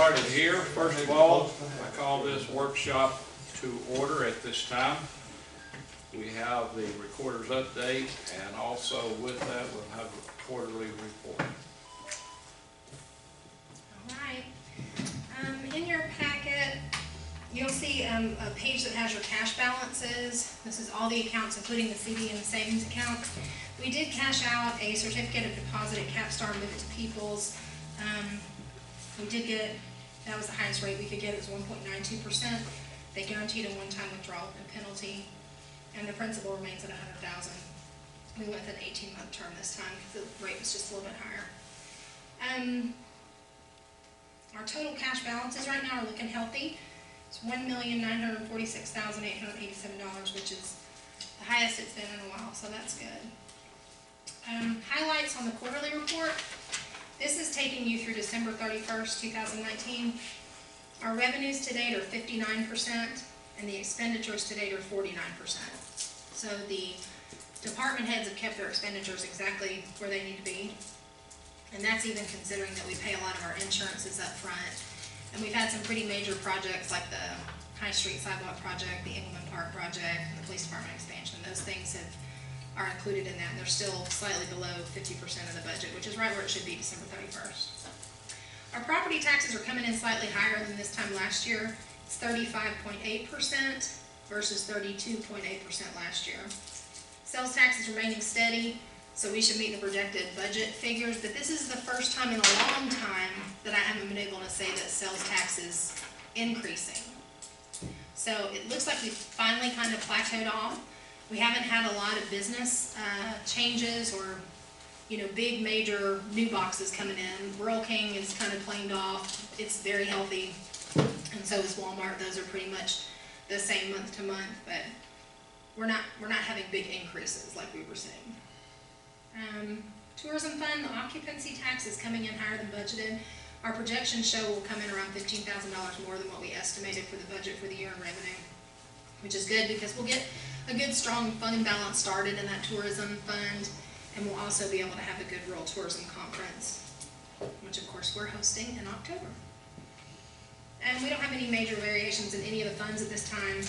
started here. First of all, I call this workshop to order at this time. We have the recorder's update, and also with that, we'll have a quarterly report. All right. In your packet, you'll see a page that has your cash balances. This is all the accounts, including the CD and the savings account. We did cash out a certificate of deposit at Capstar and move it to People's. We did get, that was the highest rate we could get, it was 1.92%. They guaranteed a one-time withdrawal and penalty, and the principal remains at $100,000. We went with an 18-month term this time because the rate was just a little bit higher. Our total cash balances right now are looking healthy. It's $1,946,887, which is the highest it's been in a while, so that's good. Highlights on the quarterly report. This is taking you through December 31st, 2019. Our revenues to date are 59%, and the expenditures to date are 49%. So the department heads have kept their expenditures exactly where they need to be. And that's even considering that we pay a lot of our insurances up front. And we've had some pretty major projects like the High Street Sidewalk project, the Engelman Park project, and the police department expansion. Those things are included in that, and they're still slightly below 50% of the budget, which is right where it should be December 31st. Our property taxes are coming in slightly higher than this time last year. It's 35.8% versus 32.8% last year. Sales tax is remaining steady, so we should meet the projected budget figures, but this is the first time in a long time that I haven't been able to say that sales tax is increasing. So it looks like we've finally kind of plateaued off. We haven't had a lot of business changes or, big major new boxes coming in. Rural King is kind of planed off. It's very healthy, and so is Walmart. Those are pretty much the same month to month, but we're not having big increases like we were saying. Tourism fund, the occupancy tax is coming in higher than budgeted. Our projections show will come in around $15,000 more than what we estimated for the budget for the year in revenue, which is good because we'll get a good strong fund balance started in that tourism fund, and we'll also be able to have a good rural tourism conference, which of course we're hosting in October. And we don't have any major variations in any of the funds at this time.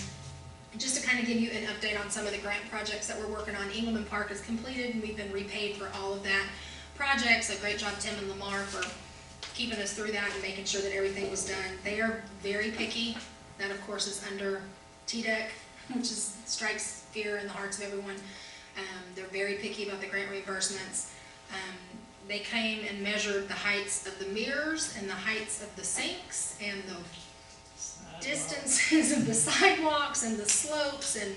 Just to kind of give you an update on some of the grant projects that we're working on, Engelman Park is completed, and we've been repaid for all of that project, so great job Tim and Lamar for keeping us through that and making sure that everything was done. They are very picky. That of course is under TDEC, which strikes fear in the hearts of everyone. They're very picky about the grant reimbursements. They came and measured the heights of the mirrors and the heights of the sinks and the distances of the sidewalks and the slopes, and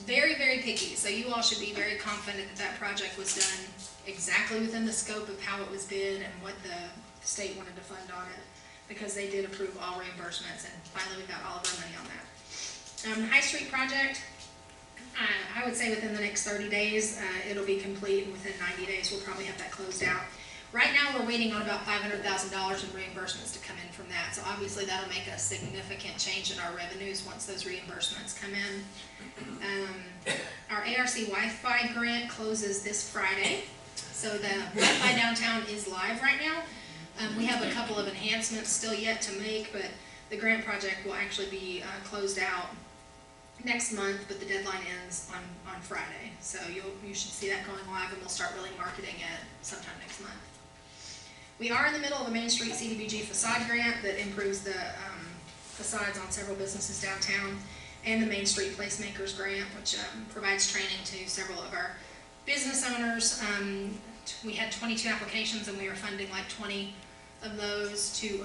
very, very picky. So you all should be very confident that that project was done exactly within the scope of how it was bid and what the state wanted to fund on it, because they did approve all reimbursements, and finally we got all of our money on that. The High Street project, I would say within the next 30 days, it'll be complete, and within 90 days we'll probably have that closed out. Right now we're waiting on about $500,000 in reimbursements to come in from that, so obviously that'll make a significant change in our revenues once those reimbursements come in. Our ARC Wi-Fi grant closes this Friday, so the Wi-Fi downtown is live right now. We have a couple of enhancements still yet to make, but the grant project will actually be closed out next month, but the deadline ends on Friday. So you should see that going live, and we'll start really marketing it sometime next month. We are in the middle of a Main Street Cdbg facade grant that improves the facades on several businesses downtown, and the Main Street Placemakers grant, which provides training to several of our business owners. We had 22 applications, and we are funding like 20 of those to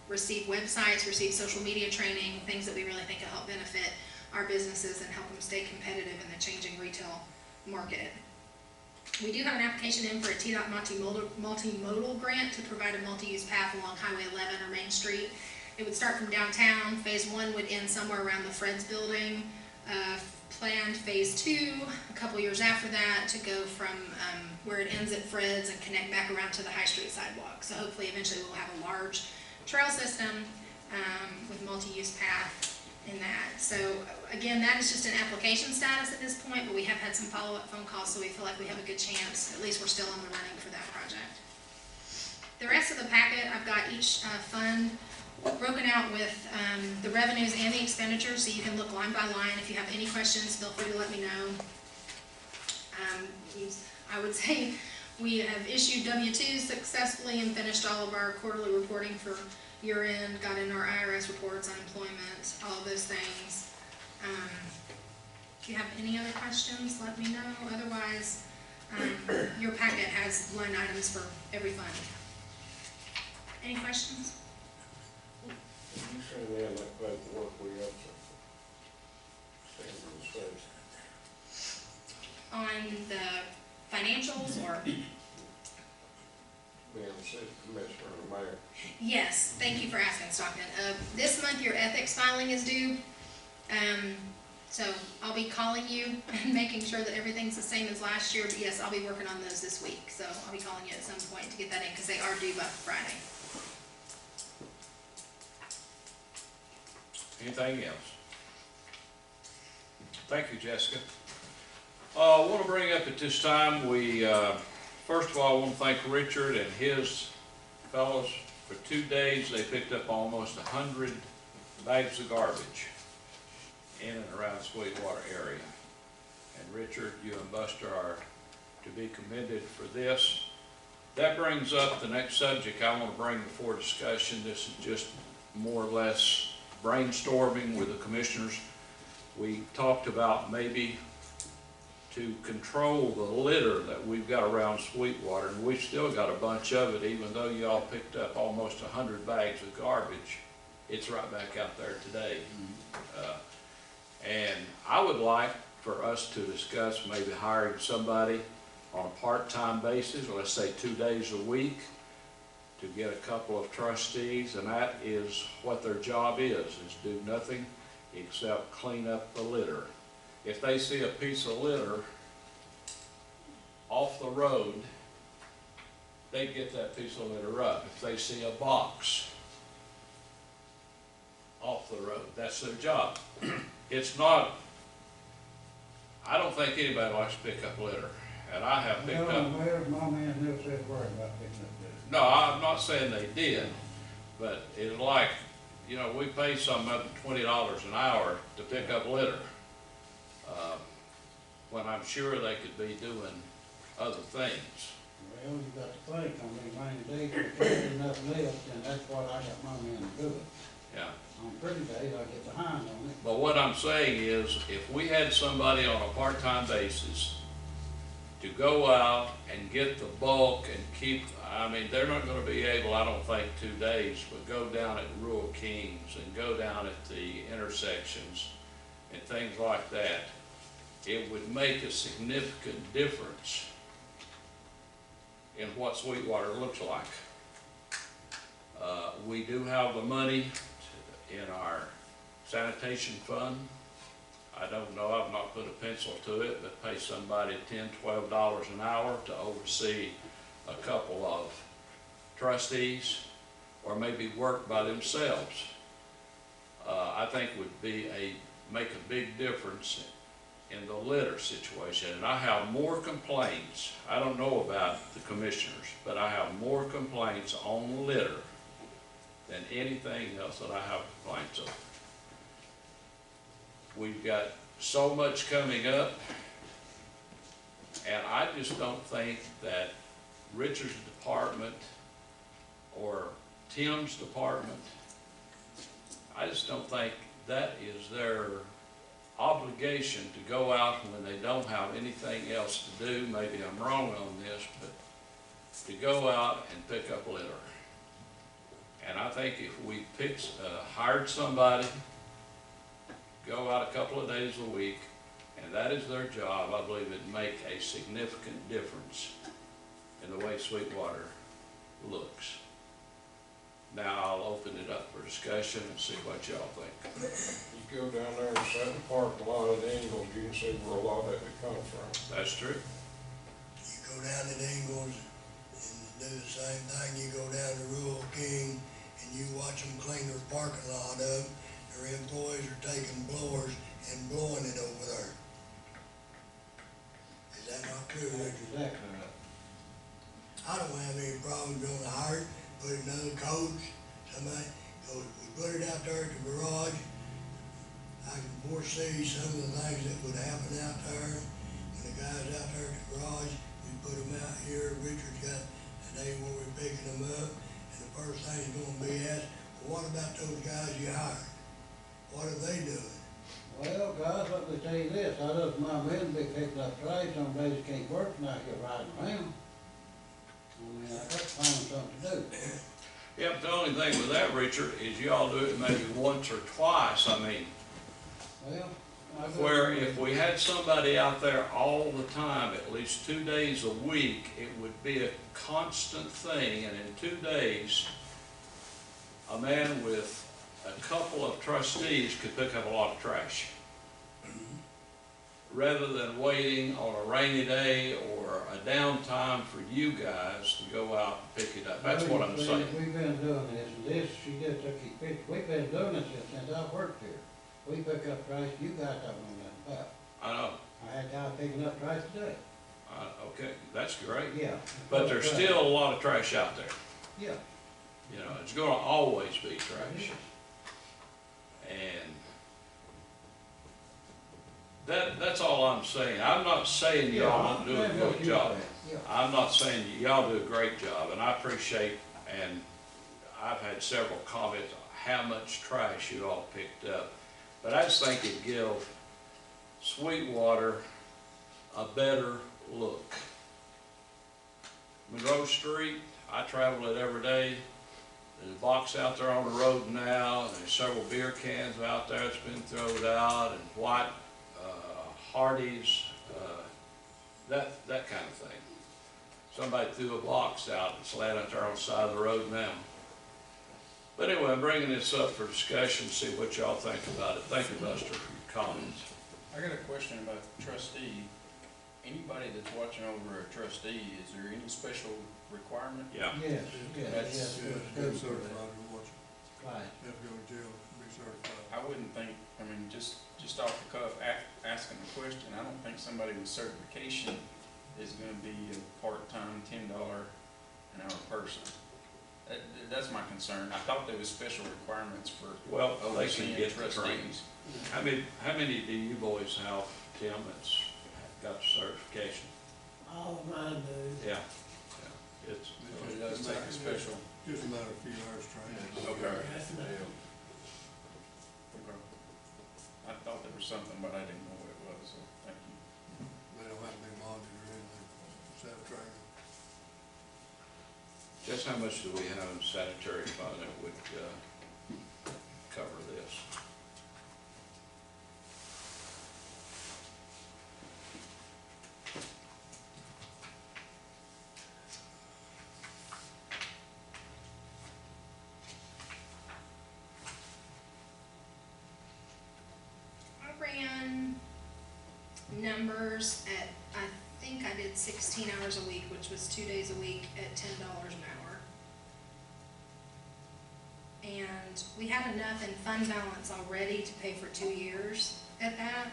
receive websites, receive social media training, things that we really think will help benefit our businesses and help them stay competitive in the changing retail market. We do have an application in for a TDOT multimodal grant to provide a multi-use path along Highway 11 or Main Street. It would start from downtown. Phase 1 would end somewhere around the Fred's building. Planned Phase 2 a couple years after that to go from where it ends at Fred's and connect back around to the High Street sidewalk. So hopefully eventually we'll have a large trail system with multi-use path in that. So again, that is just an application status at this point, but we have had some follow-up phone calls, so we feel like we have a good chance. At least we're still in the running for that project. The rest of the packet, I've got each fund broken out with the revenues and the expenditures, so you can look line by line. If you have any questions, feel free to let me know. I would say we have issued W-2s successfully and finished all of our quarterly reporting for year-end, got in our IRS reports, unemployment, all of those things. If you have any other questions, let me know. Otherwise, your packet has line items for every fund. Any questions? You send in that paperwork we got to send to the state. On the financials or? Being the city commissioner and the mayor. Yes, thank you for asking, Stockton. This month your ethics filing is due. So I'll be calling you and making sure that everything's the same as last year. But yes, I'll be working on those this week. So I'll be calling you at some point to get that in because they are due by Friday. Anything else? Thank you, Jessica. I want to bring up at this time, first of all, I want to thank Richard and his fellows. For 2 days, they picked up almost 100 bags of garbage in and around the Swetwater area. And Richard, you and Buster are to be commended for this. That brings up the next subject I want to bring before discussion. This is just more or less brainstorming with the commissioners. We talked about maybe to control the litter that we've got around Swetwater, and we've still got a bunch of it, even though y'all picked up almost 100 bags of garbage. It's right back out there today. And I would like for us to discuss maybe hiring somebody on a part-time basis, or let's say 2 days a week, to get a couple of trustees, and that is what their job is do nothing except clean up the litter. If they see a piece of litter off the road, they get that piece of litter up. If they see a box off the road, that's their job. It's not, I don't think anybody likes to pick up litter, and I have picked up. No, Mayor, my man never said a word about picking up litter. No, I'm not saying they did, but it's like, you know, we pay some up to $20 an hour to pick up litter, when I'm sure they could be doing other things. Well, you got to think, I mean, rainy days, if there's nothing else, then that's what I got my man to do it. Yeah. On pretty days, I get behind on it. But what I'm saying is, if we had somebody on a part-time basis to go out and get the bulk and keep, I mean, they're not gonna be able, I don't think, 2 days, but go down at Rural Kings and go down at the intersections and things like that, it would make a significant difference in what Swetwater looks like. We do have the money in our sanitation fund. I don't know, I've not put a pencil to it, but pay somebody $10, $12 an hour to oversee a couple of trustees, or maybe work by themselves. I think would make a big difference in the litter situation. And I have more complaints, I don't know about the commissioners, but I have more complaints on litter than anything else that I have complaints of. We've got so much coming up, and I just don't think that Richard's department or Tim's department, I just don't think that is their obligation to go out when they don't have anything else to do. Maybe I'm wrong on this, but to go out and pick up litter. And I think if we hired somebody, go out a couple of days a week, and that is their job, I believe it'd make a significant difference in the way Swetwater looks. Now I'll open it up for discussion and see what y'all think. You go down there and sit in the parking lot at Ingles, you can see where a lot of it comes from. That's true. You go down to Ingles and do the same thing. You go down to Rural King and you watch them clean their parking lot up. Their employees are taking blowers and blowing it over there. Is that not true, That's Richard? exactly right. I don't have any problem going to hire, put another coach, somebody, So if we put it out there at the garage, I can foresee some of the things that would happen out there. And the guys out there at the garage, we put them out here, Richard's got a day where we're picking them up. And the first thing is gonna be asked, well, what about those guys you hired? What are they doing? Well, guys, let me tell you this, I don't mind men be picking up trash, some days you can't work and I get riding around. I mean, I got to find something to do. Yeah, but the only thing with that, Richard, is y'all do it maybe once or twice. I mean, Well, I go- where if we had somebody out there all the time, at least 2 days a week, it would be a constant thing, and in 2 days, a man with a couple of trustees could pick up a lot of trash. Rather than waiting on a rainy day or a downtime for you guys to go out and pick it up. That's what I'm saying. We've been doing this, and this, she just took his picture, we've been doing this since I've worked here. We pick up trash, you guys don't know nothing about. I know, I had guys picking up trash today. okay, that's great. Yeah. But there's still a lot of trash out there. Yeah. You know, it's gonna always be trash. And that's all I'm saying. I'm not saying y'all don't do a good job. Yeah. I'm not saying y'all do a great job, and I appreciate, and I've had several comments on how much trash you all picked up. But I just think it'd give Sweetwater a better look. Monroe Street, I travel it every day. There's a box out there on the road now, and there's several beer cans out there that's been thrown out, and white Hardee's, that kind of thing. Somebody threw a box out that's laying out there on the side of the road now. But anyway, I'm bringing this up for discussion, see what y'all think about it. Thank you, Buster, for your comments. I got a question about trustee. Anybody that's watching over a trustee, is there any special requirement? Yeah. Yes, yes, That's- yes. Go certified to watch, Right. have to go to jail, be certified. I wouldn't think, I mean, just off the cuff, asking the question, I don't think somebody with certification is gonna be a part-time $10 an hour person. That's my concern. I thought there was special requirements for Well, they can overseeing get the training. trustees. How many do you boys have, Tim, that's got the certification? All mine do. Yeah. It's, So it does take a special. Just a matter of a few hours training. Okay. That's enough. Okay. I thought there was something, but I didn't know what it was, so thank you. They don't have to be monitored or anything, self-training. just how much do we have in sanitary fund that would cover this? I ran numbers at, I think I did 16 hours a week, which was 2 days a week at $10 an hour. And we had enough in fund balance already to pay for 2 years at that.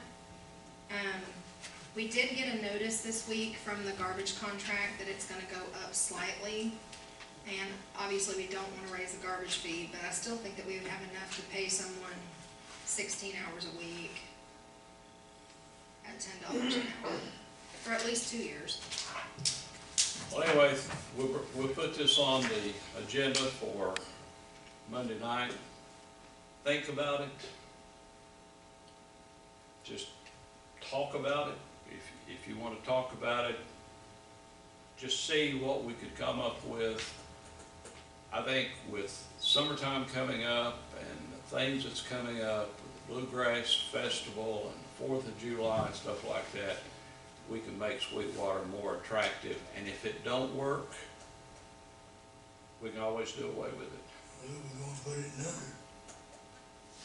We did get a notice this week from the garbage contract that it's gonna go up slightly. And obviously, we don't wanna raise the garbage fee, but I still think that we would have enough to pay someone 16 hours a week at $10 an hour, for at least 2 years. Well, anyway, we'll put this on the agenda for Monday night. Think about it. Just talk about it. If you want to talk about it, just see what we could come up with. I think with summertime coming up and the things that's coming up, the Bluegrass Festival and the 4th of July and stuff like that, we can make Sweetwater more attractive. And if it don't work, we can always do away with it. Well, we're gonna put it in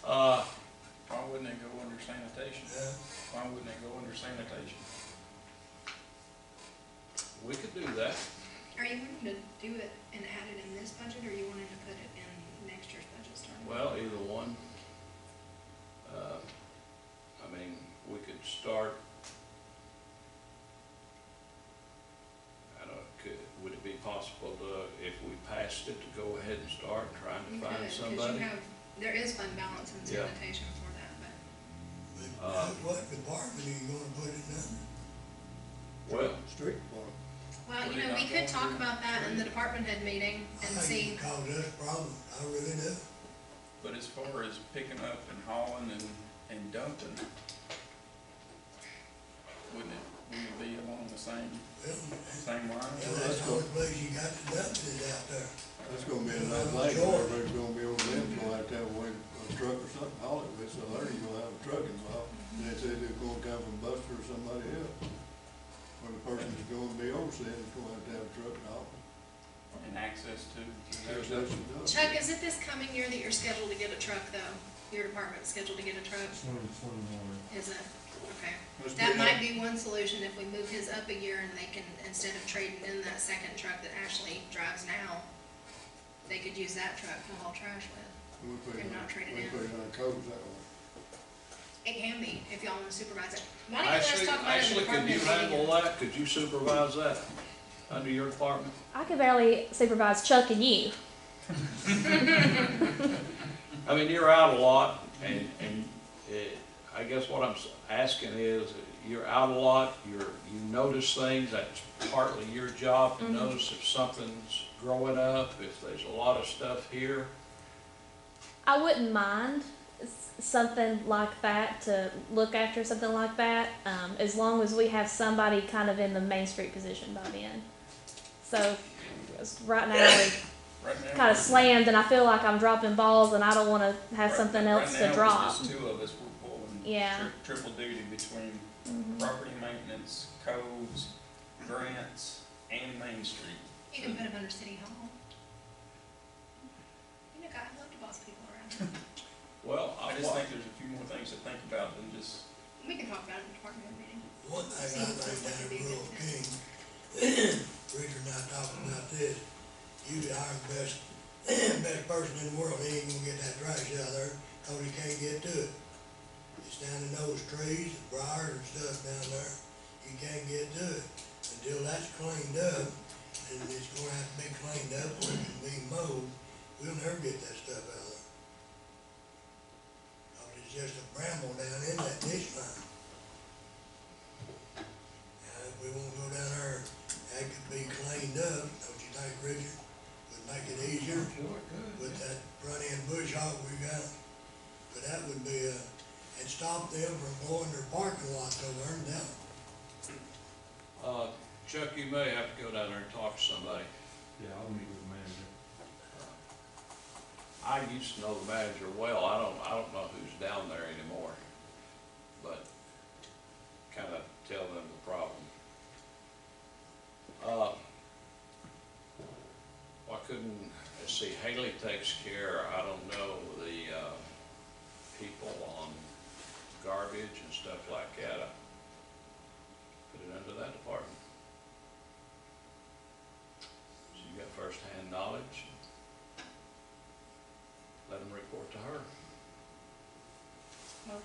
under. Why wouldn't it go under sanitation? Yeah. Why wouldn't it go under sanitation? We could do that. Are you wanting to do it and add it in this budget, or are you wanting to put it in next year's budget starting? Well, either one. I mean, we could start, I don't know, would it be possible to, if we asked it to go ahead and start trying You to could, find 'cause somebody. you have, there is fund balance in Yeah. sanitation for that, but. But what department are you gonna put it under? Well, Street department. Well, Would you it know, we not could go talk under about that in the department head meeting I and think see. it cause us problems, I really do. But as far as picking up and hauling and dumping, wouldn't it be along the same Well, line? yeah, that's the only place you got to dump it is out there. That's gonna be a nice lake, everybody's gonna be over them, so I have to have a truck or something, haul it with, so there you're gonna have a truck involved. And they said it's gonna come from Buster or somebody else. Or the person that's gonna be overseeing is gonna have a truck and haul. And access to. There's that she does. Chuck, is it this coming year that you're scheduled to get a truck though? Your department's scheduled to get a truck? 2021. Is it? Okay. Let's That do might be one solution if we move his up a year and they can, instead of trading in that second truck that Ashley drives now, they could use that truck to haul trash with. We put it and on- not trade it we in. put it on codes that way. It can be, if y'all wanna supervise it. Why don't you let us Ashley, talk about it in the Ashley, could department you meeting? handle that? Could you supervise that under your department? I could barely supervise Chuck and you. I mean, you're out a lot, and I guess what I'm asking is, you're out a lot, you notice things, that's partly your job to Mhm. notice if something's growing up, if there's a lot of stuff here. I wouldn't mind something like that, to look after something like that, as long as we have somebody kind of in the Main Street position by then. So, right now, we Right now, kind of slammed, and I feel like I'm dropping balls, and I don't want to have something else to drop. Right now, with just two of us, we're pulling Yeah. triple duty between Mhm. property maintenance, codes, grants, and Main Street. You can put them under City Hall. You know, God, I love to boss people around. Well, I just think there's a few more things to think about than just, We can talk about it in the department meeting. One thing I think down at Rural King, Richard and I talked about this, you could hire the best, best person in the world, he ain't gonna get that trash out of there, cause he can't get to it. It's down in those trees, the briars and stuff down there, you can't get to it. Until that's cleaned up, and it's gonna have to be cleaned up, or it can be mowed, we'll never get that stuff out of there. Cause it's just a bramble down in that ditch line. Now, if we won't go down there, that could be cleaned up, don't you think, Richard? Would make it easier Sure it could. with that front end bush hog we got. But that would be and stop them from blowing their parking lots over there and down. Chuck, you may have to go down there and talk to somebody. Yeah, I'll meet with the manager. I used to know the manager well, I don't know who's down there anymore, but kinda tell them the problem. Why couldn't, let's see, Haley takes care, I don't know, the, people on garbage and stuff like that. Put it under that department. So you got first-hand knowledge. Let them report to her. Well,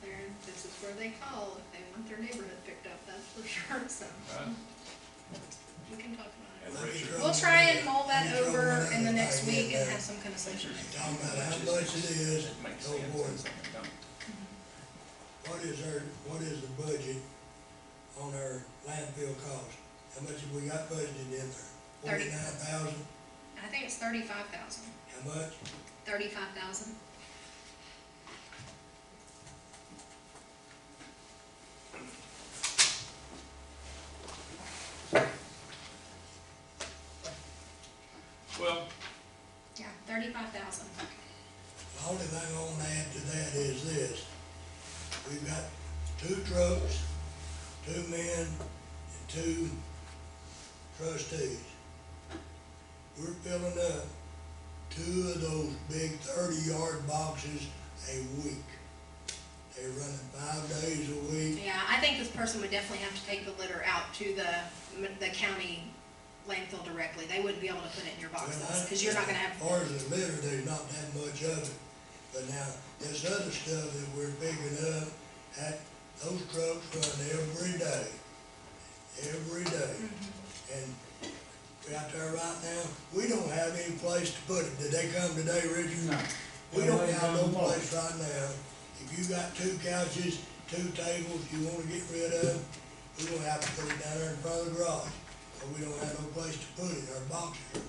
this is where they call if they want their neighborhood picked up, that's for sure, so. Right. We can talk about And it. Richard, We'll try and mull that over in the next week and have some kind of solution. Talking about how much it is, it makes so sense and forth. some it don't. What is the budget on our landfill cost? How much have we got budgeted in there? 30. 49,000? I think it's 35,000. How much? 35,000. well, Yeah, 35,000. The only thing I want to add to that is this. We've got 2 trucks, 2 men, and 2 trustees. We're filling up 2 of those big 30-yard boxes a week. They're running 5 days a week. Yeah, I think this person would definitely have to take the litter out to the county landfill directly. They wouldn't be able to put it in your boxes, because you're not gonna have. As far as the litter, there's not that much of it. But now, this other stuff that we're picking up, those trucks run every day. Every day. And out there right now, we don't have any place right now, if you got 2 couches, 2 tables you wanna get rid of, we're gonna have to put it down there in front of the garage. Or we don't have no place to put it, our boxes,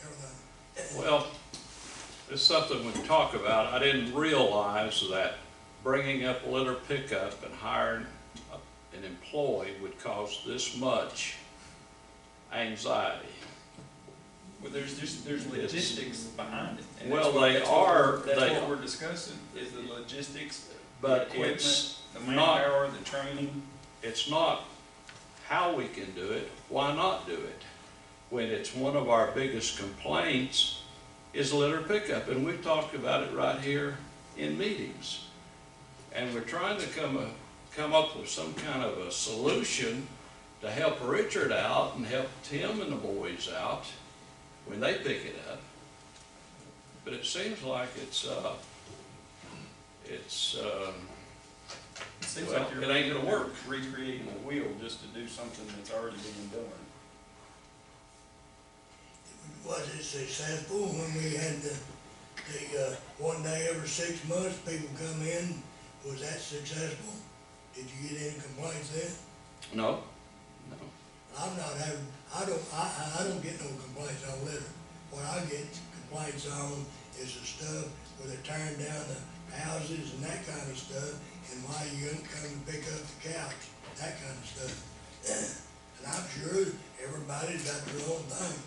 everything. Well, it's something we can talk about. I didn't realize that bringing up litter pickup and hiring an employee would cause this much anxiety. Well, there's logistics behind it. and Well, that's what- they that's what are- we're- That's they what are. we're discussing, is the logistics, the But equipment, it's the not, manpower, the training. it's not how we can do it, why not do it? When it's one of our biggest complaints is litter pickup, and we've talked about it right here in meetings. And we're trying to come up with some kind of a solution to help Richard out and help Tim and the boys out when they pick it up. But it seems like It seems well, like you're it ain't gonna work. recreating the wheel just to do something that's already being done. Was it successful when we had the one day every 6 months, people come in? Was that successful? Did you get any complaints then? no. I'm not having, I don't get no complaints on litter. What I get complaints on is the stuff where they're tearing down the houses and that kind of stuff, and why you don't come and pick up the couch, that kind of stuff. And I'm sure everybody's got their own thing.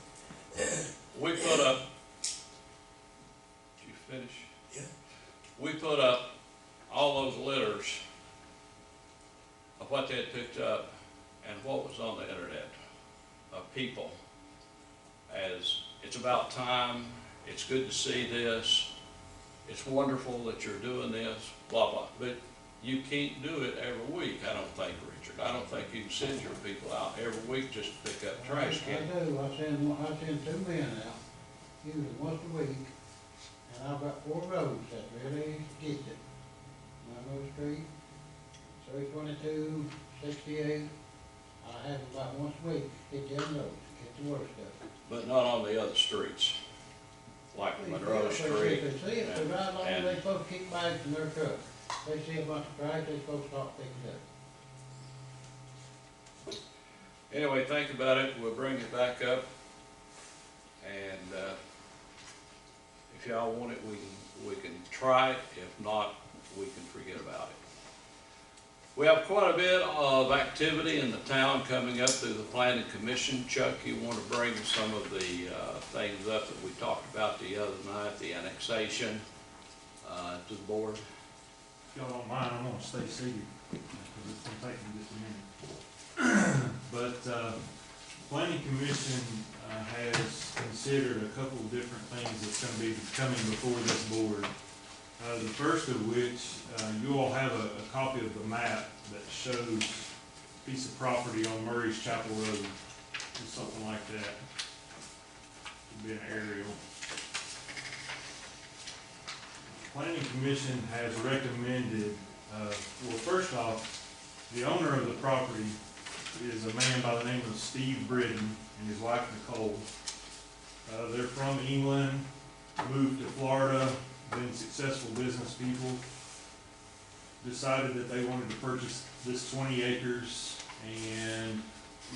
We put up, did you finish? Yeah. We put up all those litters of what they had picked up and what was on the internet of people as it's about time, it's good to see this, it's wonderful that you're doing this, blah, blah. But you can't do it every week, I don't think, Richard. I don't think you can send your people out every week just to pick up trash I cans. do, I send 2 men out, usually once a week, and I've got 4 roads that really get it. Monroe Street, 322, 68, I have them about once a week, hit them roads, get the worst stuff. But not on the other streets, like Monroe Street. If they see it, they ride along, and- they supposed to keep bags in their truck. They see a bunch of trash, they supposed to stop picking it up. Anyway, think about it, we'll bring it back up, and, if y'all want it, we can try it, if not, we can forget about it. We have quite a bit of activity in the town coming up through the planning commission. Chuck, you want to bring some of the, things up that we talked about the other night, the annexation, to the board? If y'all don't mind, I'm gonna stay seated, because it's gonna take me just a minute. But, planning commission, has considered a couple of different things that's gonna be coming before this board. The first of which, you all have a copy of the map that shows a piece of property on Murray's Chapel Road, or something like that. Could be an aerial. Planning Commission has recommended, well, first off, the owner of the property is a man by the name of Steve Britton and his wife Nicole. They're from England, moved to Florida, been successful business people, decided that they wanted to purchase this 20 acres and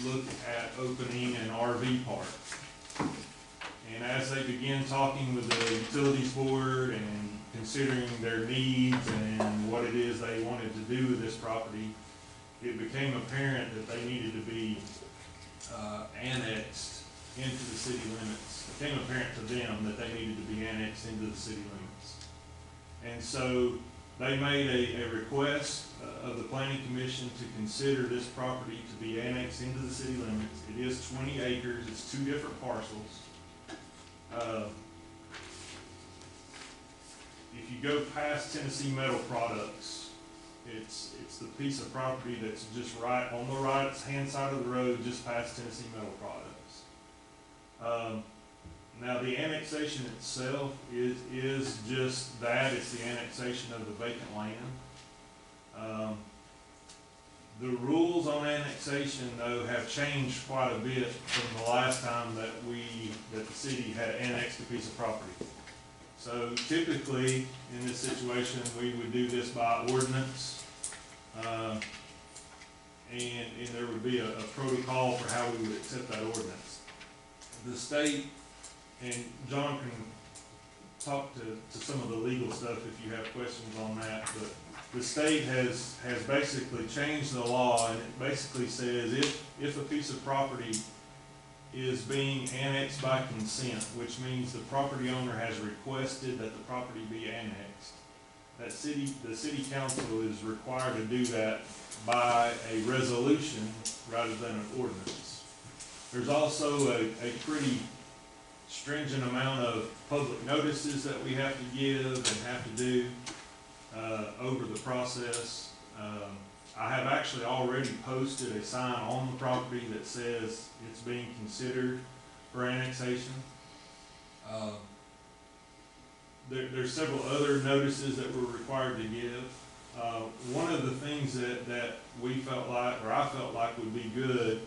look at opening an RV park. And as they began talking with the utilities board and considering their needs and what it is they wanted to do with this property, it became apparent that they needed to be annexed into the city limits. It became apparent to them that they needed to be annexed into the city limits. And so they made a request of the planning commission to consider this property to be annexed into the city limits. It is 20 acres, it's 2 different parcels. If you go past Tennessee Metal Products, it's the piece of property that's just right on the right hand side of the road, just past Tennessee Metal Products. Now the annexation itself is just that, it's the annexation of the vacant land. The rules on annexation, though, have changed quite a bit from the last time that the city had annexed a piece of property. So typically, in this situation, we would do this by ordinance. And there would be a protocol for how we would accept that ordinance. The state, and John can talk to some of the legal stuff if you have questions on that, but the state has basically changed the law, and it basically says if a piece of property is being annexed by consent, which means the property owner has requested that the property be annexed, the city council is required to do that by a resolution rather than an ordinance. There's also a pretty stringent amount of public notices that we have to give and have to do over the process. I have actually already posted a sign on the property that says it's being considered for annexation. There's several other notices that we're required to give. One of the things that we felt like, or I felt like would be good,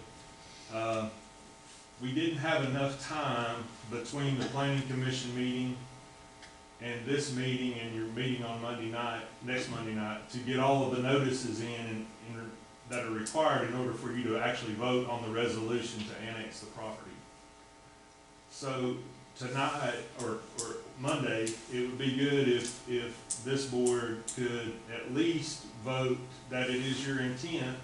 we didn't have enough time between the planning commission meeting and this meeting and your meeting on next Monday night, to get all of the notices in that are required in order for you to actually vote on the resolution to annex the property. So tonight, or Monday, it would be good if this board could at least vote that it is your intent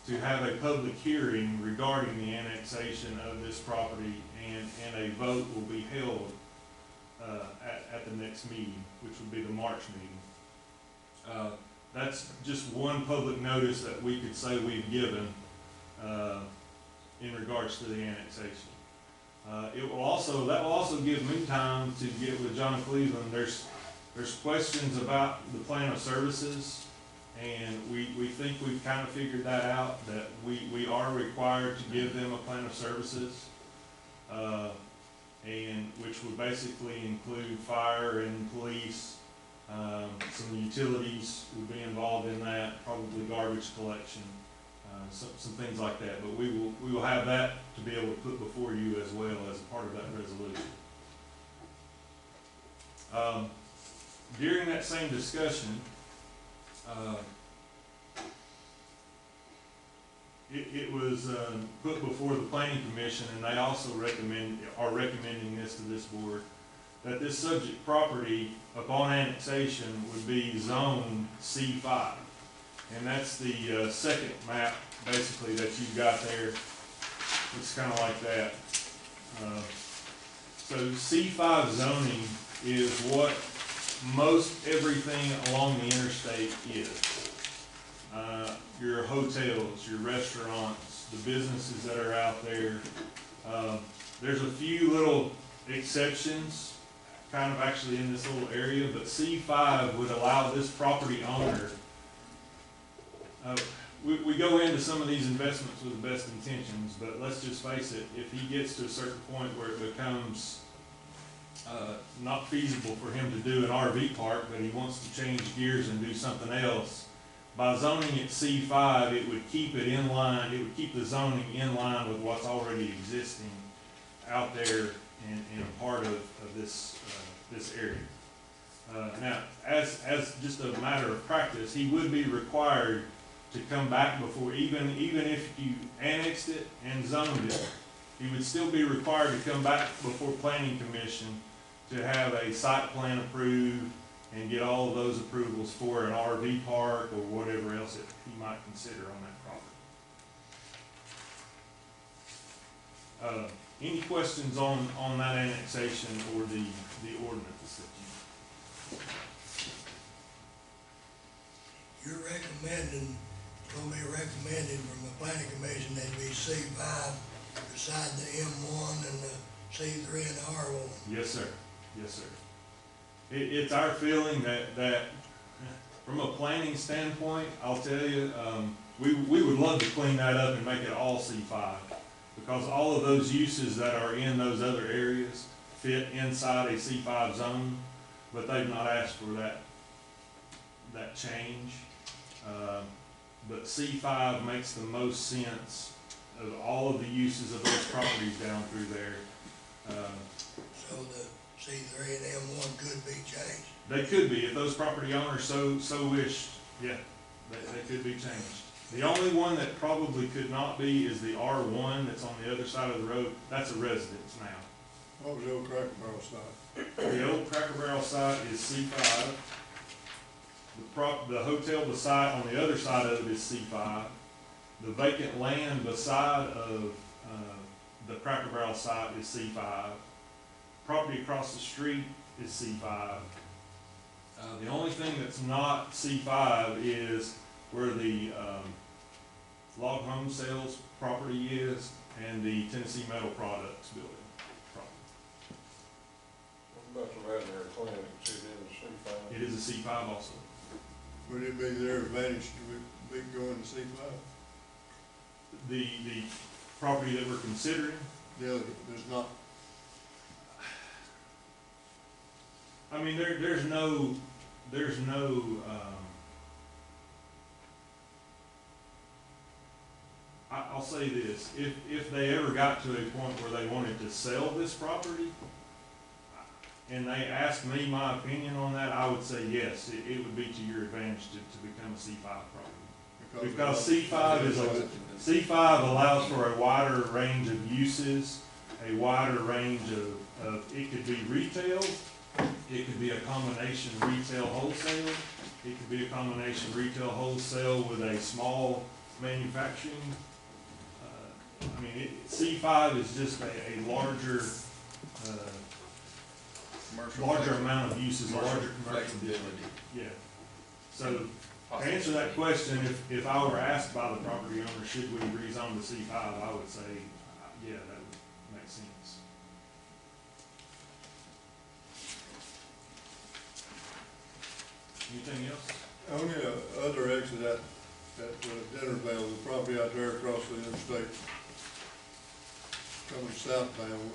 to have a public hearing regarding the annexation of this property, and a vote will be held at the next meeting, which would be the March meeting. That's just one public notice that we could say we've given in regards to the annexation. That will also give me time to get with John Cleveland. There's questions about the plan of services, and we think we've kind of figured that out, that we are required to give them a plan of services, and which would basically include fire and police. Some utilities would be involved in that, probably garbage collection, some things like that. But we will have that to be able to put before you as well as a part of that resolution. During that same discussion, it was put before the planning commission, and they also are recommending this to this board, that this subject property upon annexation would be zoned C5. And that's the second map basically that you've got there. It's kind of like that. So C5 zoning is what most everything along the interstate is. Your hotels, your restaurants, the businesses that are out there. There's a few little exceptions kind of actually in this little area, but C5 would allow this property owner, we go into some of these investments with the best intentions, but let's just face it, if he gets to a certain point where it becomes not feasible for him to do an RV park, but he wants to change gears and do something else, by zoning it C5, it would keep it in line, it would keep the zoning in line with what's already existing out there in a part of this area. Now, as just a matter of practice, he would be required to come back before, even if you annexed it and zoned it, he would still be required to come back before planning commission to have a site plan approved and get all of those approvals for an RV park or whatever else that he might consider on that property. Any questions on that annexation or the ordinance that You're recommending, gonna be recommending from the planning commission that be C5 beside the M1 and the C3 and the R1. Yes, sir. Yes, sir. It's our feeling that from a planning standpoint, I'll tell you, we would love to clean that up and make it all C5, because all of those uses that are in those other areas fit inside a C5 zone, but they've not asked for that change. But C5 makes the most sense of all of the uses of those properties down through there. So the C3 and M1 could be changed. They could be, if those property owners so wished, yeah, they could be changed. The only one that probably could not be is the R1 that's on the other side of the road. That's a residence now. What was the old Cracker Barrel site? The old Cracker Barrel site is C5. The hotel beside, on the other side of it is C5. The vacant land beside of the Cracker Barrel site is C5. Property across the street is C5. The only thing that's not C5 is where the log home sales property is and the Tennessee Metal Products building. What about the veterinary clinic, is it in the C5? It is a C5 also. Would it be their advantage to be going to C5? The property that we're considering, The other, there's not, I mean, there's no, I'll say this, if they ever got to a point where they wanted to sell this property, and they asked me my opinion on that, I would say yes, it would be to your advantage to become a C5 property. Because C5 allows for a wider range of uses, a wider range of it could be retail, it could be a combination retail wholesale, it could be a combination retail wholesale with a small manufacturing. I mean, C5 is just a larger, larger amount of uses, a larger commercial district. Yeah. So, to answer that question, if I were asked by the property owner, should we rezone to C5, I would say, yeah, that would make sense. Anything else? only other exit at Dinnerville, the property out there across the interstate, coming southbound,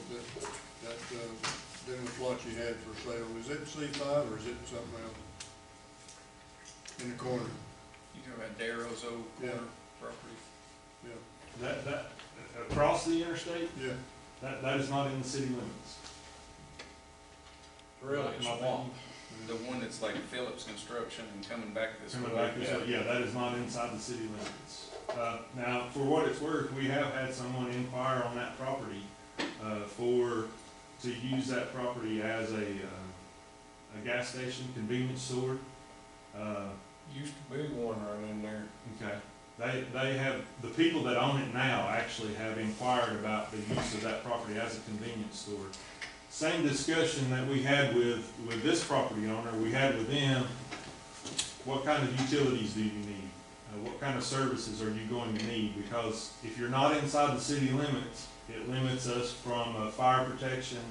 then was what you had for sale. Is it C5 or is it something else? In the corner? You talking about Darrow's old Yeah. corner property? Yeah. That, across the interstate, Yeah. that is not in the city limits. Really, it's My swamp. The one that's like Phillips Construction and coming back this way? Coming back this way, yeah, that is not inside the city limits. Now, for what it's worth, we have had someone inquire on that property, to use that property as a gas station, convenience store. Used to be one right in there. Okay, they have, the people that own it now actually have inquired about the use of that property as a convenience store. Same discussion that we had with this property owner, we had with them, what kind of utilities do you need? What kind of services are you going to need? Because if you're not inside the city limits, it limits us from fire protection,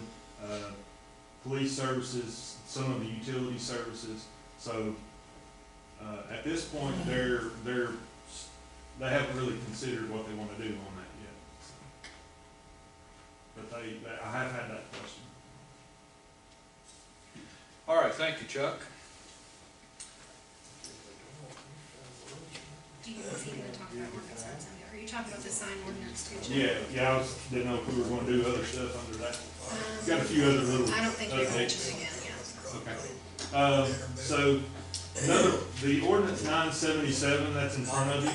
police services, some of the utility services. So at this point, they haven't really considered what they want to do on that yet. But I have had that question. All right, thank you, Chuck. Do you want to talk about ordinance 970? Are you talking about the sign ordinance too, Chuck? Yeah, didn't know if we were going to do other stuff under that. Got a few other little I don't think you're updates. mentioning it, yeah. Okay. So, the ordinance 977 that's in front of you,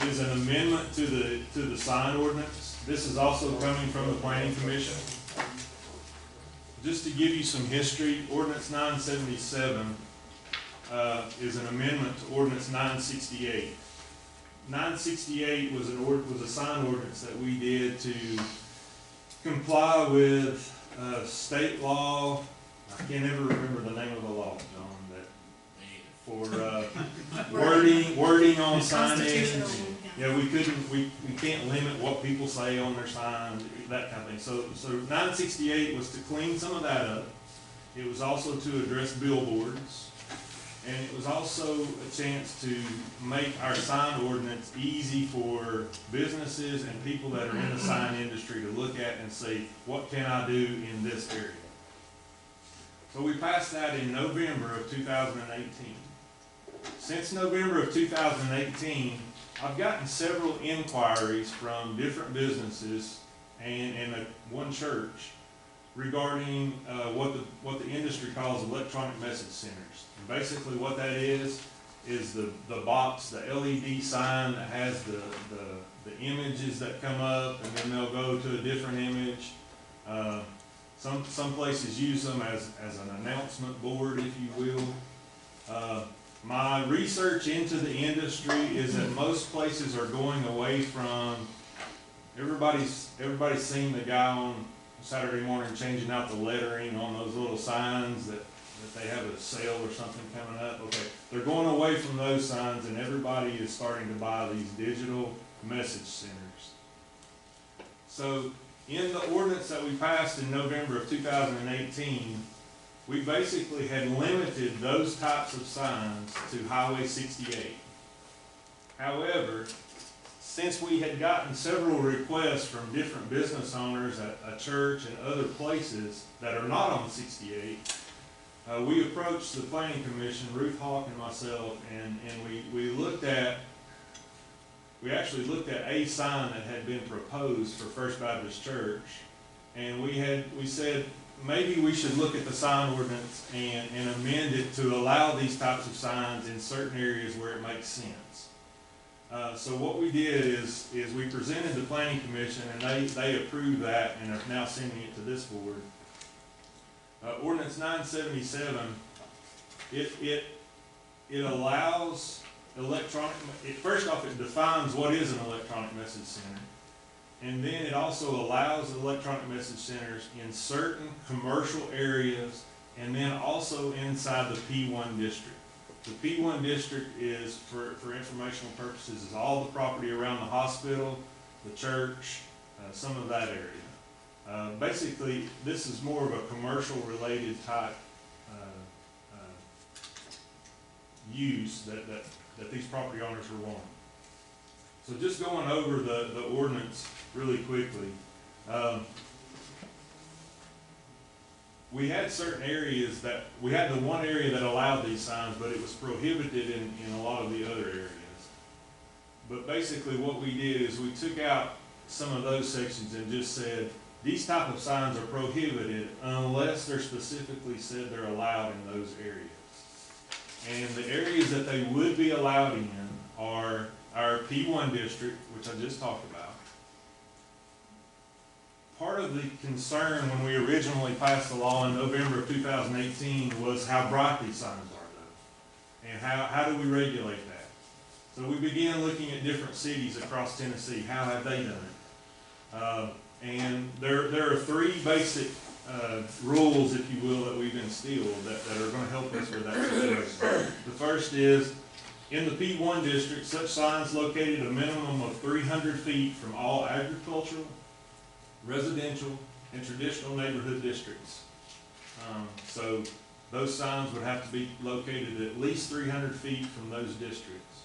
is an amendment to the sign ordinance. This is also coming from the Planning Commission. Just to give you some history, ordinance 977 is an amendment to ordinance 968. 968 was a sign ordinance that we did to comply with state law. I can't ever remember the name of the law, John, that for wording on signage. Yeah, we can't limit what people say on their sign, that kind of thing. So 968 was to clean some of that up. It was also to address billboards. And it was also a chance to make our sign ordinance easy for businesses and people that are in the sign industry to look at and say, what can I do in this area? So we passed that in November of 2018. Since November of 2018, I've gotten several inquiries from different businesses and one church regarding what the industry calls electronic message centers. And basically what that is the box, the LED sign that has the images that come up, and then they'll go to a different image. Some places use them as an announcement board, if you will. My research into the industry is that most places are going away from, everybody's seen the guy on Saturday morning changing out the lettering on those little signs that they have a sale or something coming up. Okay, they're going away from those signs, and everybody is starting to buy these digital message centers. So in the ordinance that we passed in November of 2018, we basically had limited those types of signs to Highway 68. However, since we had gotten several requests from different business owners at a church and other places that are not on 68, we approached the Planning Commission, Ruth Hawk and myself, and we actually looked at a sign that had been proposed for First Baptist Church, and we said maybe we should look at the sign ordinance and amend it to allow these types of signs in certain areas where it makes sense. So what we did is we presented the Planning Commission, and they approved that and are now sending it to this board. Ordinance 977, it allows electronic, first off it defines what is an electronic message center, and then it also allows electronic message centers in certain commercial areas, and then also inside the P1 district. The P1 district is, for informational purposes, is all the property around the hospital, the church, some of that area. Basically, this is more of a commercial related type use that these property owners are wanting. So just going over the ordinance really quickly. We had certain areas that, we had the one area that allowed these signs, but it was prohibited in a lot of the other areas. But basically what we did is we took out some of those sections and just said, these type of signs are prohibited unless they're specifically said they're allowed in those areas. And the areas that they would be allowed in are our P1 district, which I just talked about. Part of the concern when we originally passed the law in November of 2018 was how bright these signs are, though. And how do we regulate that? So we began looking at different cities across Tennessee. How have they done it? And there are three basic rules, if you will, that we've instilled that are going to help us with that situation. The first is, in the P1 district, such signs located a minimum of 300 feet from all agricultural, residential, and traditional neighborhood districts. So those signs would have to be located at least 300 feet from those districts.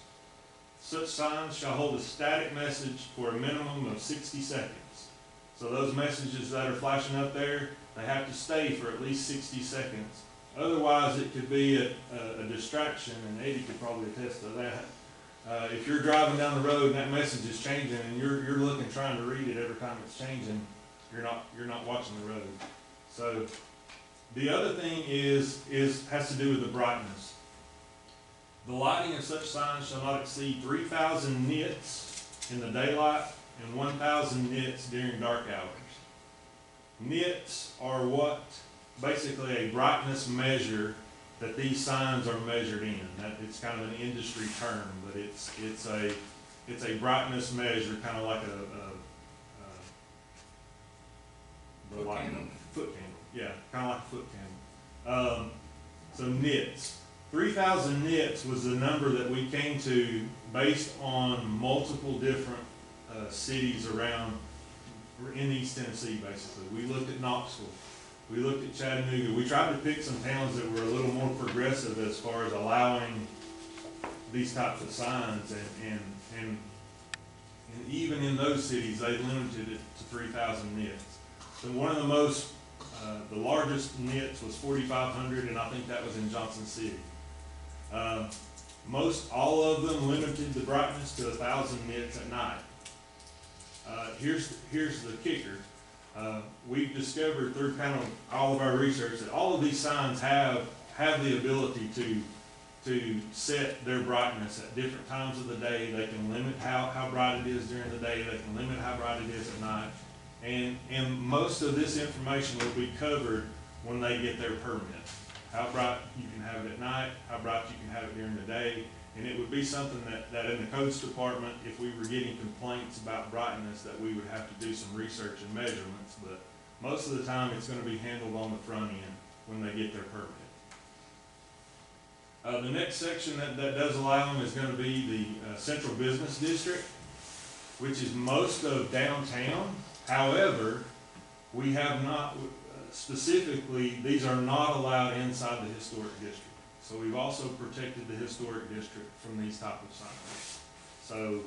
Such signs shall hold a static message for a minimum of 60 seconds. So those messages that are flashing up there, they have to stay for at least 60 seconds. Otherwise, it could be a distraction, and Eddie could probably attest to that. If you're driving down the road and that message is changing, and you're looking, trying to read it every time it's changing, you're not watching the road. So the other thing has to do with the brightness. The lighting of such signs shall not exceed 3,000 nits in the daylight and 1,000 nits during dark hours. Nits are what, basically a brightness measure that these signs are measured in. That it's kind of an industry term, but it's a brightness measure, kind of like Foot candle. Foot candle. Yeah, kind of like a foot candle. So nits. 3,000 nits was the number that we came to based on multiple different cities around in East Tennessee, basically. We looked at Knoxville. We looked at Chattanooga. We tried to pick some towns that were a little more progressive as far as allowing these types of signs, and even in those cities, they limited it to 3,000 nits. So one of the largest nits was 4,500, and I think that was in Johnson City. All of them limited the brightness to 1,000 nits at night. Here's the kicker. We've discovered through kind of all of our research that all of these signs have the ability to set their brightness at different times of the day. They can limit how bright it is during the day, they can limit how bright it is at night. And most of this information will be covered when they get their permit. How bright you can have it at night, how bright you can have it during the day. And it would be something that in the codes department, if we were getting complaints about brightness, that we would have to do some research and measurements. But most of the time, it's going to be handled on the front end when they get their permit. The next section that does allow them is going to be the central business district, which is most of downtown. However, we have not, specifically, these are not allowed inside the historic district. So we've also protected the historic district from these type of signs. So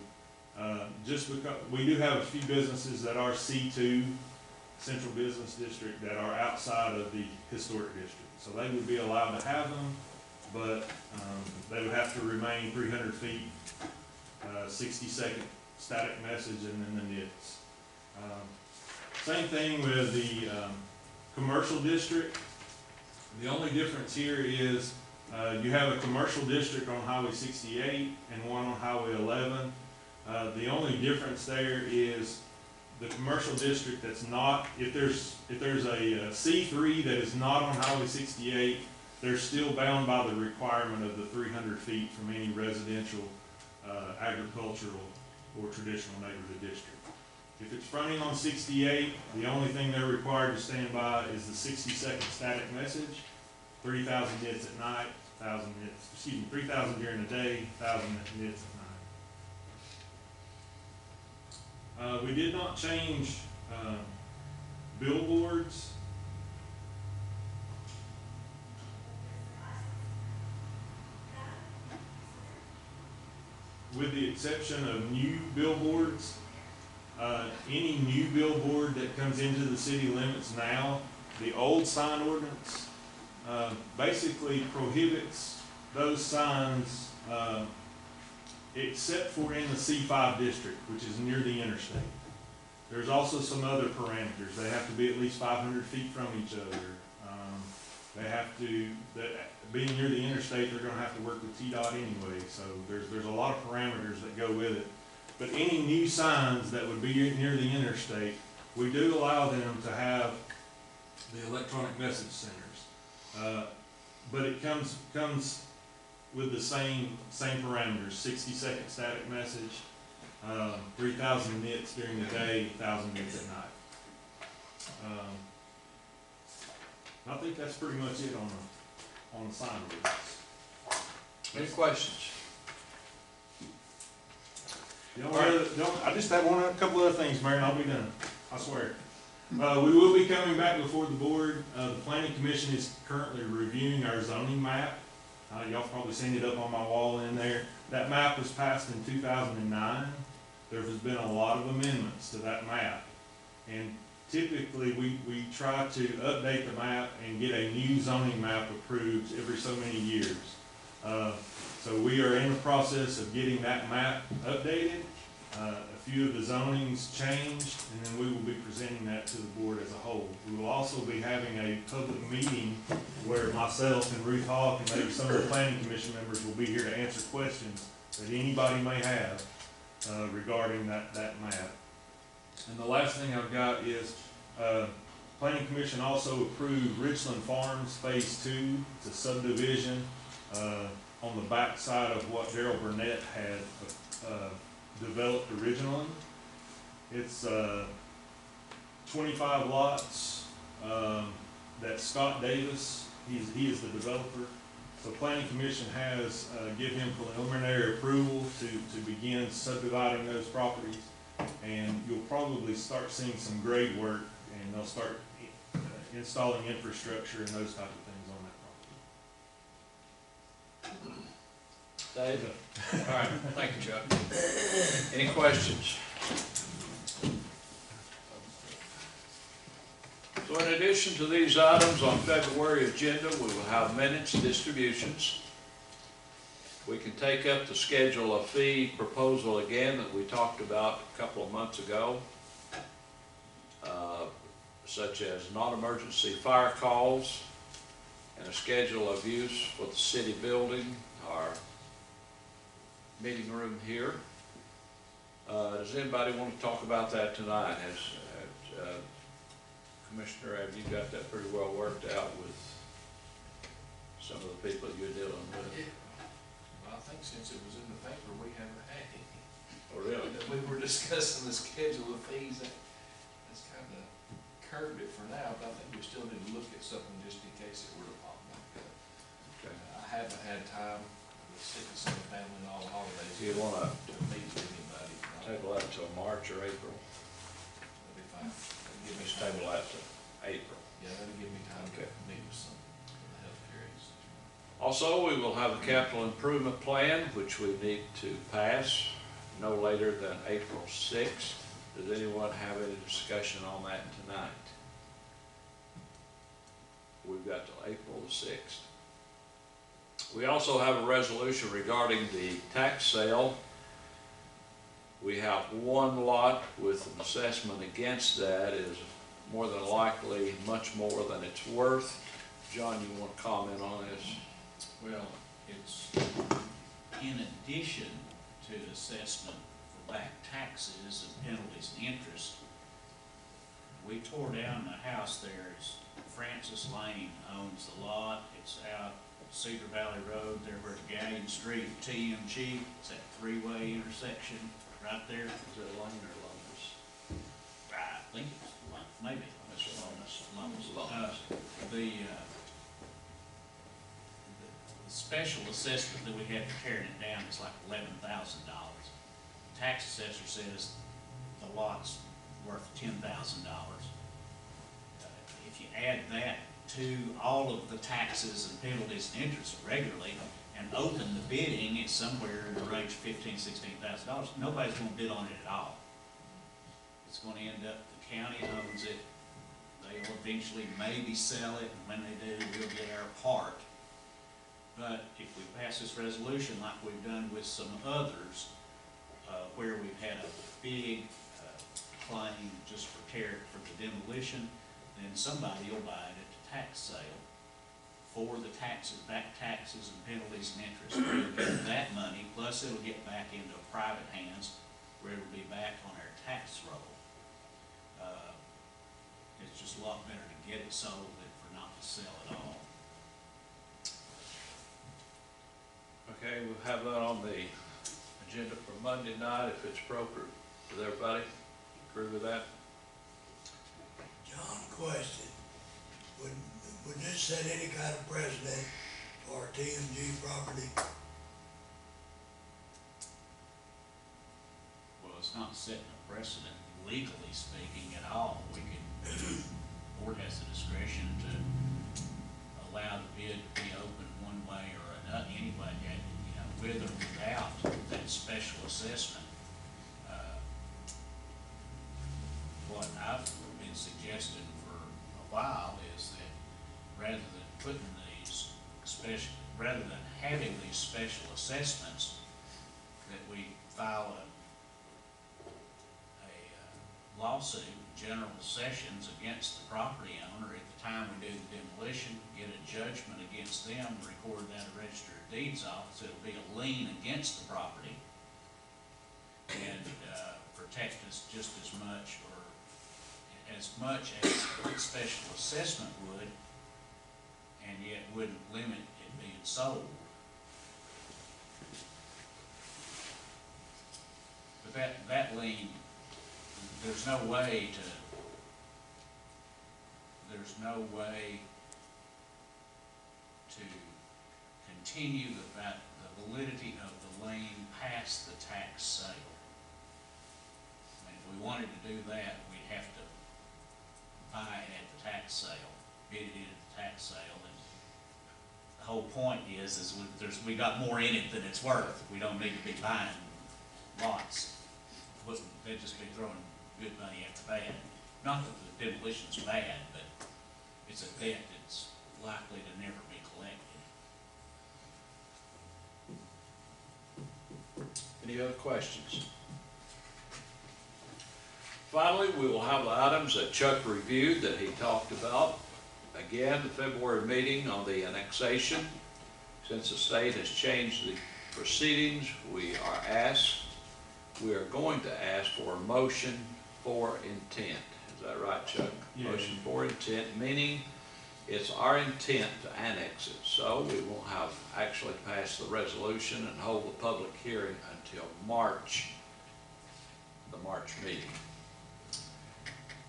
just because, we do have a few businesses that are C2, central business district, that are outside of the historic district. So they would be allowed to have them, but they would have to remain 300 feet, 60-second static message, and then the nits. Same thing with the commercial district. The only difference here is you have a commercial district on Highway 68 and one on Highway 11. The only difference there is the commercial district that's not, if there's a C3 that is not on Highway 68, they're still bound by the requirement of the 300 feet from any residential, agricultural, or traditional neighborhood district. If it's fronting on 68, the only thing they're required to stand by is the 60-second static message, 3,000 nits at night, 3,000 during the day, 1,000 nits at night. We did not change billboards. With the exception of new billboards, any new billboard that comes into the city limits now, the old sign ordinance basically prohibits those signs except for in the C5 district, which is near the interstate. There's also some other parameters. They have to be at least 500 feet from each other. They have to, being near the interstate, they're going to have to work with TDOT anyway. So there's a lot of parameters that go with it. But any new signs that would be near the interstate, we do allow them to have the electronic message centers. But it comes with the same parameters: 60-second static message, 3,000 nits during the day, 1,000 nits at night. I think that's pretty much it on the sign ordinance. Any questions? I just have a couple other things, Mayor, and I'll be done. I swear. We will be coming back before the board. The Planning Commission is currently reviewing our zoning map. Y'all probably seen it up on my wall in there. That map was passed in 2009. There has been a lot of amendments to that map. And typically, we try to update the map and get a new zoning map approved every so many years. So we are in the process of getting that map updated. A few of the zonings changed, and then we will be presenting that to the board as a whole. We will also be having a public meeting where myself and Ruth Hawk and maybe some of the Planning Commission members will be here to answer questions that anybody may have regarding that map. And the last thing I've got is Planning Commission also approved Richland Farms Phase 2. It's a subdivision on the back side of what Gerald Burnett had developed originally. It's 25 lots that Scott Davis, he is the developer. So Planning Commission has given him preliminary approval to begin subdividing those properties. And you'll probably start seeing some grade work, and they'll start installing infrastructure and those type of things on that property. Dave? All right, thank you, Chuck. Any questions? So in addition to these items on February agenda, we will have minutes distributions. We can take up the schedule of fee proposal again that we talked about a couple of months ago. such as non-emergency fire calls and a schedule of use for the city building, our meeting room here. Does anybody want to talk about that tonight? Commissioner, have you got that pretty well worked out with some of the people you're dealing with? Well, I think since it was in the paper, we haven't had any. Oh, really? We were discussing the schedule of fees, that's kind of curbed it for now, but I think we still need to look at something just in case it were to pop back up. Okay. I haven't had time, I was sick of some family and all the holidays. Do you wanna To meet with anybody. table that till March or April? That'd be fine. That'd give me Just time. table that to April. Yeah, that'll give me time to Okay. meet with some of the healthcare agencies. Also, we will have a capital improvement plan, which we need to pass no later than April 6th. Does anyone have any discussion on that tonight? We've got till April the 6th. We also have a resolution regarding the tax sale. We have one lot with an assessment against that is more than likely much more than it's worth. John, you want to comment on this? Well, it's in addition to assessment for back taxes and penalties and interest. We tore down the house there. It's Francis Lane owns the lot. It's out Cedar Valley Road, there where Gallion Street, TMG, it's that three-way intersection right there. Is it Lane or Lomas? I think it's, maybe, it's Lomas. Lomas. The special assessment that we had for tearing it down is like $11,000. Tax assessor says the lot's worth $10,000. If you add that to all of the taxes and penalties and interest regularly and open the bidding, it's somewhere in the range of $15,000–$16,000. Nobody's gonna bid on it at all. It's gonna end up, the county owns it. They'll eventually maybe sell it, and when they do, we'll get our part. But if we pass this resolution like we've done with some others, where we've had a big claim just for the demolition, then somebody will buy it at the tax sale for the taxes, back taxes and penalties and interest. We'll get that money, plus it'll get back into private hands where it'll be back on our tax roll. It's just a lot better to get it sold than for not to sell it all. Okay, we'll have that on the agenda for Monday night if it's appropriate. Does everybody agree with that? John, question, would this set any kind of precedent for TMG property? Well, it's not setting a precedent legally speaking at all. We can, the board has the discretion to allow the bid to be open one way or another, anyway, you know, with or without that special assessment. What I've been suggesting for a while is that rather than putting these rather than having these special assessments, that we file a lawsuit, general sessions against the property owner at the time we do the demolition, get a judgment against them, record that at Register of Deeds office, it'll be a lien against the property, and protect us just as much or as much as special assessment would, and yet wouldn't limit it being sold. But that lien, there's no way to continue the validity of the lien past the tax sale. I mean, if we wanted to do that, we'd have to buy it at the tax sale, bid it in at the tax sale, and the whole point is we got more in it than it's worth. We don't need to be buying lots. They'd just be throwing good money after bad. Not that the demolition's bad, but it's a debt that's likely to never be collected. Any other questions? Finally, we will have the items that Chuck reviewed that he talked about. Again, the February meeting on the annexation. Since the state has changed the proceedings, we are going to ask for a motion for intent. Is that right, Chuck? Yeah. Motion for intent, meaning it's our intent to annex it. So we won't have actually passed the resolution and hold the public hearing until March, the March meeting.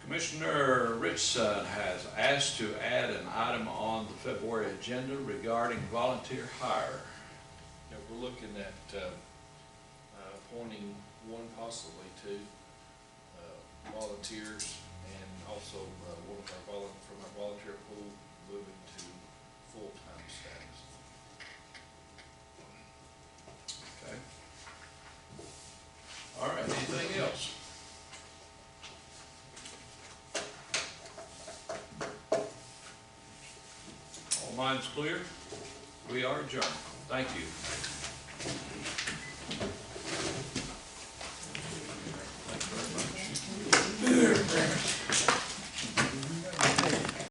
Commissioner Richardson has asked to add an item on the February agenda regarding volunteer hire. Yeah, we're looking at, appointing one, possibly two, volunteers, and also, one of our from our volunteer pool, moving to full-time status. Okay. All right, anything else? All minds clear? We are adjourned. Thank you.